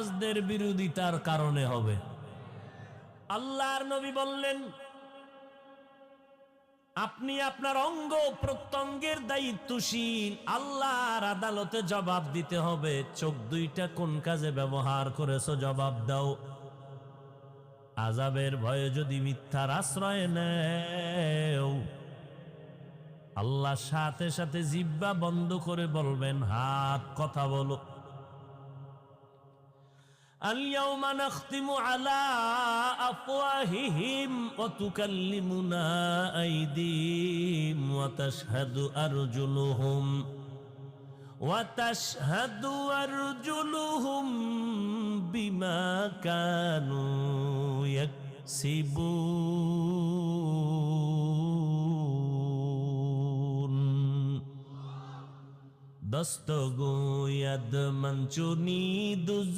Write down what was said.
বেনামাজদের বিরোধিতার কারণে হবে। আল্লাহর নবী বললেন, আপনি আপনার অঙ্গ প্রত্যঙ্গের দায়িত্বশীল, আল্লাহর আদালতে জবাব দিতে হবে। চোখ দুইটা কোন কাজে ব্যবহার করেছো জবাব দাও। আযাবের ভয়ে যদি মিথ্যার আশ্রয় নেও, আল্লাহ সাথে সাথে জিহ্বা বন্ধ করে বলবেন, হাত কথা বলো। আল-ইয়াওমা নাখতিমু আলা আফওয়াহিহিম ওয়া তুকাল্লিমুনা আইদিহিম ওয়া তাশহাদু আরজুলুহুম বিমা কানু ইয়াকসিবুন। দস্তগোয়াদ মঞ্চুনি দুজ